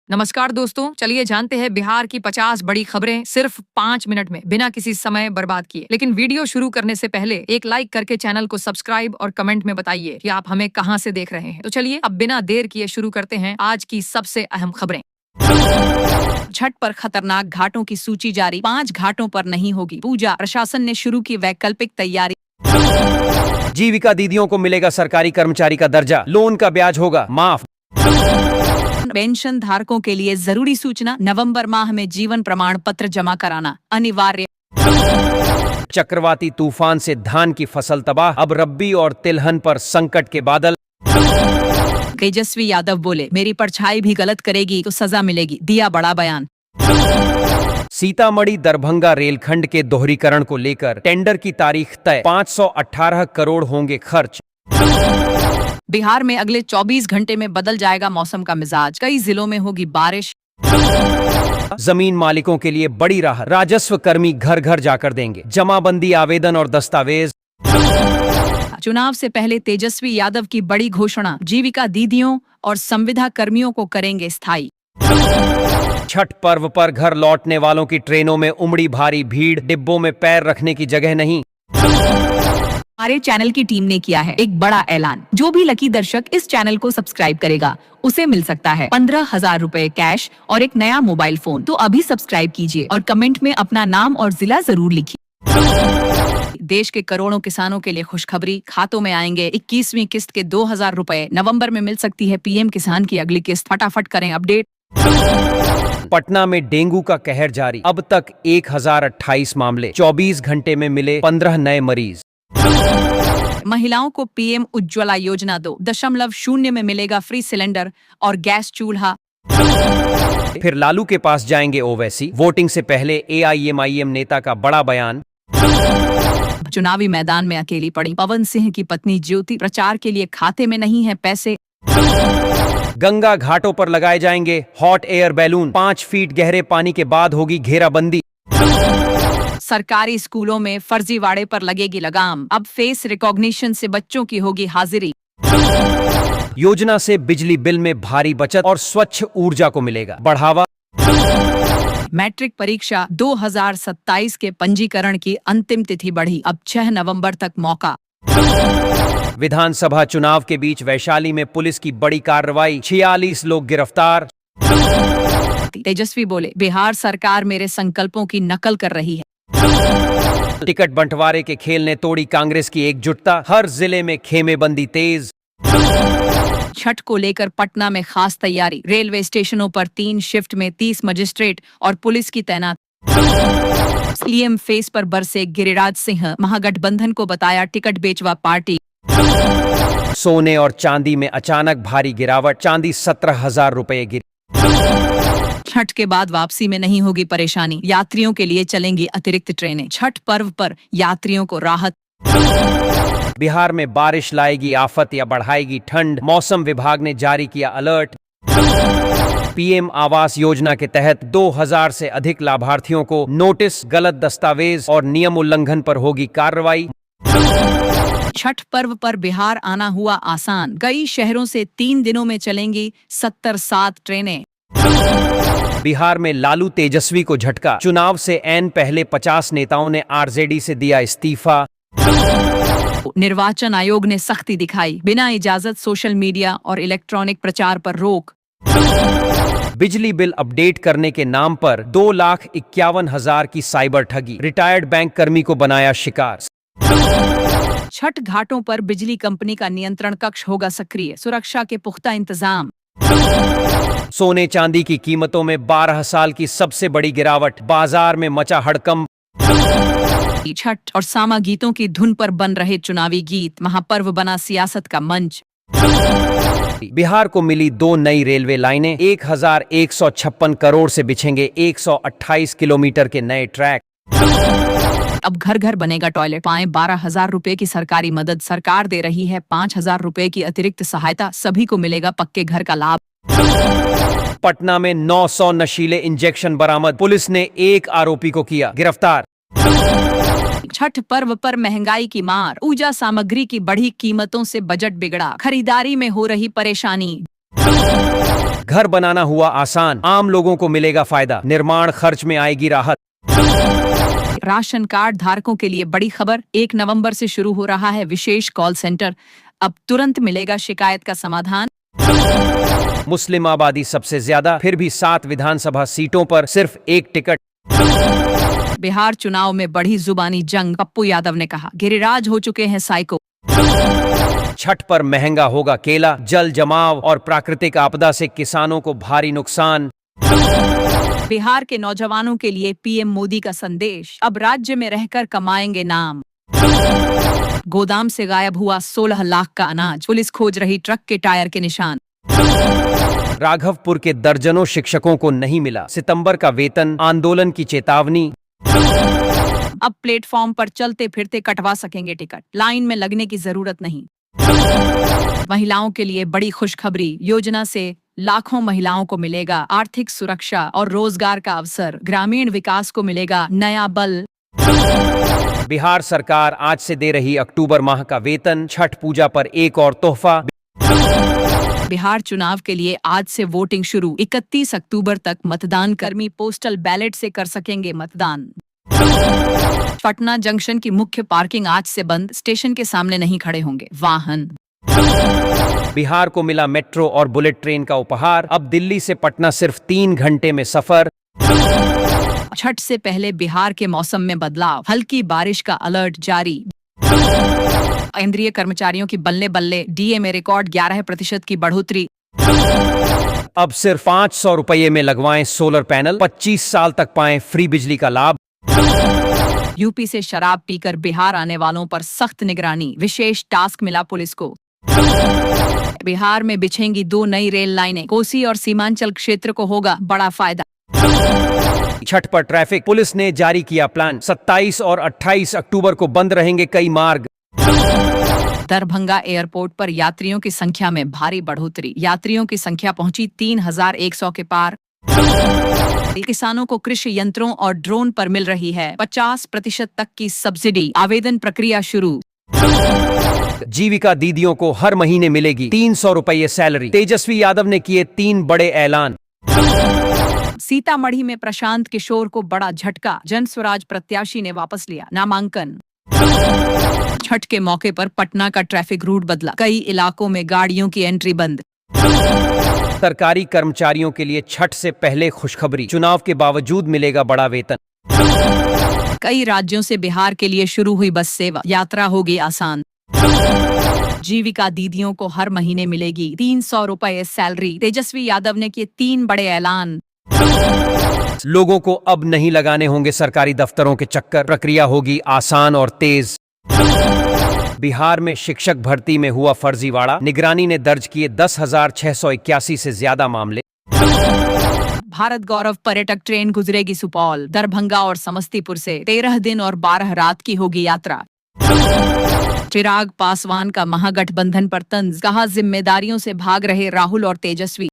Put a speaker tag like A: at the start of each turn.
A: नमस्कार दोस्तों, चलिए जानते हैं बिहार की 50 बड़ी खबरें सिर्फ 5 मिनट में बिना किसी समय बर्बाद किए। लेकिन वीडियो शुरू करने से पहले एक लाइक करके चैनल को सब्सक्राइब और कमेंट में बताइए कि आप हमें कहां से देख रहे हैं। तो चलिए अब बिना देर किए शुरू करते हैं आज की सबसे अहम खबरें।
B: छठ पर खतरनाक घाटों की सूची जारी, 5 घाटों पर नहीं होगी पूजा, प्रशासन ने शुरू की वैकल्पिक तैयारी।
C: जीविका दीदियों को मिलेगा सरकारी कर्मचारी का दर्जा, लोन का ब्याज होगा माफ।
B: पेंशन धारकों के लिए जरूरी सूचना, नवंबर माह में जीवन प्रमाण पत्र जमा कराना अनिवार्य।
C: चक्रवाती तूफान से धान की फसल तबाह, अब रब्बी और तिलहन पर संकट के बादल।
B: तेजस्वी यादव बोले, मेरी परछाई भी गलत करेगी तो सजा मिलेगी, दिया बड़ा बयान।
C: सीतामढ़ी दरभंगा रेलखंड के दोहरीकरण को लेकर टेंडर की तारीख तय, 518 करोड़ होंगे खर्च।
B: बिहार में अगले 24 घंटे में बदल जाएगा मौसम का मिजाज, कई जिलों में होगी बारिश।
C: जमीन मालिकों के लिए बड़ी राहत, राजस्व कर्मी घर घर जाकर देंगे जमाबंदी आवेदन और दस्तावेज।
B: चुनाव से पहले तेजस्वी यादव की बड़ी घोषणा, जीविका दीदियों और संविदा कर्मियों को करेंगे स्थायी।
C: छठ पर्व पर घर लौटने वालों की ट्रेनों में उमड़ी भारी भीड़, डिब्बों में पैर रखने की जगह नहीं।
B: हमारे चैनल की टीम ने किया है एक बड़ा ऐलान, जो भी लकी दर्शक इस चैनल को सब्सक्राइब करेगा उसे मिल सकता है 15,000 रुपए कैश और एक नया मोबाइल फोन। तो अभी सब्सक्राइब कीजिए और कमेंट में अपना नाम और जिला जरूर लिखिए। देश के करोड़ों किसानों के लिए खुशखबरी, खातों में आएंगे 21वीं किस्त के 2,000 रुपए, नवंबर में मिल सकती है पीएम किसान की अगली किस्त। फटाफट करें अपडेट।
C: पटना में डेंगू का कहर जारी, अब तक 1028 मामले, 24 घंटे में मिले 15 नए मरीज।
B: महिलाओं को पीएम उज्ज्वला योजना 2.0 में मिलेगा फ्री सिलेंडर और गैस चूल्हा।
C: फिर लालू के पास जाएंगे ओवैसी, वोटिंग से पहले एआईएमआईएम नेता का बड़ा बयान।
B: चुनावी मैदान में अकेली पड़ी पवन सिंह की पत्नी ज्योति, प्रचार के लिए खाते में नहीं है पैसे।
C: गंगा घाटों पर लगाए जाएंगे हॉट एयर बैलून, 5 फीट गहरे पानी के बाद होगी घेराबंदी।
B: सरकारी स्कूलों में फर्जीवाड़े पर लगेगी लगाम, अब फेस रिकॉग्निशन से बच्चों की होगी हाजिरी।
C: योजना से बिजली बिल में भारी बचत और स्वच्छ ऊर्जा को मिलेगा बढ़ावा।
B: मैट्रिक परीक्षा 2027 के पंजीकरण की अंतिम तिथि बढ़ी, अब 6 नवंबर तक मौका।
C: विधानसभा चुनाव के बीच वैशाली में पुलिस की बड़ी कार्रवाई, 46 लोग गिरफ्तार।
B: तेजस्वी बोले, बिहार सरकार मेरे संकल्पों की नकल कर रही है।
C: टिकट बंटवारे के खेल ने तोड़ी कांग्रेस की एकजुटता, हर जिले में खेमेबंदी तेज।
B: छठ को लेकर पटना में खास तैयारी, रेलवे स्टेशनों पर 3 शिफ्ट में 30 मजिस्ट्रेट और पुलिस की तैनात। सीएम फेस पर बरसे गिरिराज सिंह, महागठबंधन को बताया टिकट बेचवा पार्टी।
C: सोने और चांदी में अचानक भारी गिरावट, चांदी 17,000 रुपए गिरी।
B: छठ के बाद वापसी में नहीं होगी परेशानी, यात्रियों के लिए चलेंगी अतिरिक्त ट्रेनें, छठ पर्व पर यात्रियों को राहत।
C: बिहार में बारिश लाएगी आफत या बढ़ाएगी ठंड, मौसम विभाग ने जारी किया अलर्ट। पीएम आवास योजना के तहत 2000 से अधिक लाभार्थियों को नोटिस, गलत दस्तावेज और नियम उल्लंघन पर होगी कार्रवाई।
B: छठ पर्व पर बिहार आना हुआ आसान, कई शहरों से 3 दिनों में चलेंगी 77 ट्रेनें।
C: बिहार में लालू तेजस्वी को झटका, चुनाव से ऐन पहले 50 नेताओं ने आरजेडी से दिया इस्तीफा।
B: निर्वाचन आयोग ने सख्ती दिखाई, बिना इजाजत सोशल मीडिया और इलेक्ट्रॉनिक प्रचार पर रोक।
C: बिजली बिल अपडेट करने के नाम पर 2,51,000 की साइबर ठगी, रिटायर्ड बैंक कर्मी को बनाया शिकार।
B: छठ घाटों पर बिजली कंपनी का नियंत्रण कक्ष होगा सक्रिय, सुरक्षा के पुख्ता इंतजाम।
C: सोने चांदी की कीमतों में 12 साल की सबसे बड़ी गिरावट, बाजार में मचा हड़कंप।
B: छठ और सामा गीतों की धुन पर बन रहे चुनावी गीत, महापर्व बना सियासत का मंच।
C: बिहार को मिली 2 नई रेलवे लाइनें, 1156 करोड़ से बिछेंगे 128 किलोमीटर के नए ट्रैक।
B: अब घर घर बनेगा टॉयलेट, पाएं 12,000 रुपए की सरकारी मदद, सरकार दे रही है 5,000 रुपए की अतिरिक्त सहायता, सभी को मिलेगा पक्के घर का लाभ।
C: पटना में 900 नशीले इंजेक्शन बरामद, पुलिस ने एक आरोपी को किया गिरफ्तार।
B: छठ पर्व पर महंगाई की मार, पूजा सामग्री की बढ़ी कीमतों से बजट बिगड़ा, खरीदारी में हो रही परेशानी।
C: घर बनाना हुआ आसान, आम लोगों को मिलेगा फायदा, निर्माण खर्च में आएगी राहत।
B: राशन कार्ड धारकों के लिए बड़ी खबर, 1 नवंबर से शुरू हो रहा है विशेष कॉल सेंटर। अब तुरंत मिलेगा शिकायत का समाधान।
C: मुस्लिम आबादी सबसे ज्यादा, फिर भी 7 विधानसभा सीटों पर सिर्फ 1 टिकट।
B: बिहार चुनाव में बढ़ी जुबानी जंग, पप्पू यादव ने कहा गिरिराज हो चुके हैं साइको।
C: छठ पर महंगा होगा केला, जल जमाव और प्राकृतिक आपदा से किसानों को भारी नुकसान।
B: बिहार के नौजवानों के लिए पीएम मोदी का संदेश, अब राज्य में रहकर कमाएंगे नाम। गोदाम से गायब हुआ 16 लाख का अनाज, पुलिस खोज रही ट्रक के टायर के निशान।
C: राघवपुर के दर्जनों शिक्षकों को नहीं मिला सितंबर का वेतन, आंदोलन की चेतावनी।
B: अब प्लेटफॉर्म पर चलते फिरते कटवा सकेंगे टिकट, लाइन में लगने की जरूरत नहीं। महिलाओं के लिए बड़ी खुशखबरी, योजना से लाखों महिलाओं को मिलेगा आर्थिक सुरक्षा और रोजगार का अवसर, ग्रामीण विकास को मिलेगा नया बल।
C: बिहार सरकार आज से दे रही अक्टूबर माह का वेतन, छठ पूजा पर एक और तोहफा।
B: बिहार चुनाव के लिए आज से वोटिंग शुरू, 31 अक्टूबर तक मतदान कर्मी पोस्टल बैलेट से कर सकेंगे मतदान। पटना जंक्शन की मुख्य पार्किंग आज से बंद, स्टेशन के सामने नहीं खड़े होंगे वाहन।
C: बिहार को मिला मेट्रो और बुलेट ट्रेन का उपहार, अब दिल्ली से पटना सिर्फ 3 घंटे में सफर।
B: छठ से पहले बिहार के मौसम में बदलाव, हल्की बारिश का अलर्ट जारी। केंद्रीय कर्मचारियों की बल्ले बल्ले, डीए में रिकॉर्ड 11% की बढ़ोतरी।
C: अब सिर्फ 500 रुपये में लगवाएं सोलर पैनल, 25 साल तक पाएं फ्री बिजली का लाभ।
B: यूपी से शराब पीकर बिहार आने वालों पर सख्त निगरानी, विशेष टास्क मिला पुलिस को। बिहार में बिछेंगी 2 नई रेल लाइनें, कोसी और सीमांचल क्षेत्र को होगा बड़ा फायदा।
C: छठ पर ट्रैफिक, पुलिस ने जारी किया प्लान, 27 और 28 अक्टूबर को बंद रहेंगे कई मार्ग।
B: दरभंगा एयरपोर्ट पर यात्रियों की संख्या में भारी बढ़ोतरी, यात्रियों की संख्या पहुंची 3100 के पार। किसानों को कृषि यंत्रों और ड्रोन पर मिल रही है 50% तक की सब्सिडी, आवेदन प्रक्रिया शुरू।
C: जीविका दीदियों को हर महीने मिलेगी 300 रुपये सैलरी, तेजस्वी यादव ने किए 3 बड़े ऐलान।
B: सीतामढ़ी में प्रशांत किशोर को बड़ा झटका, जन स्वराज प्रत्याशी ने वापस लिया नामांकन। छठ के मौके पर पटना का ट्रैफिक रूट बदला, कई इलाकों में गाड़ियों की एंट्री बंद।
C: सरकारी कर्मचारियों के लिए छठ से पहले खुशखबरी, चुनाव के बावजूद मिलेगा बड़ा वेतन।
B: कई राज्यों से बिहार के लिए शुरू हुई बस सेवा, यात्रा होगी आसान। जीविका दीदियों को हर महीने मिलेगी 300 रुपये सैलरी, तेजस्वी यादव ने किए 3 बड़े ऐलान।
C: लोगों को अब नहीं लगाने होंगे सरकारी दफ्तरों के चक्कर, प्रक्रिया होगी आसान और तेज। बिहार में शिक्षक भर्ती में हुआ फर्जीवाड़ा, निगरानी ने दर्ज किए 10,681 से ज्यादा मामले।
B: भारत गौरव पर्यटक ट्रेन गुजरेगी सुपौल, दरभंगा और समस्तीपुर से, 13 दिन और 12 रात की होगी यात्रा। चिराग पासवान का महागठबंधन पर तंज, कहा जिम्मेदारियों से भाग रहे राहुल और तेजस्वी।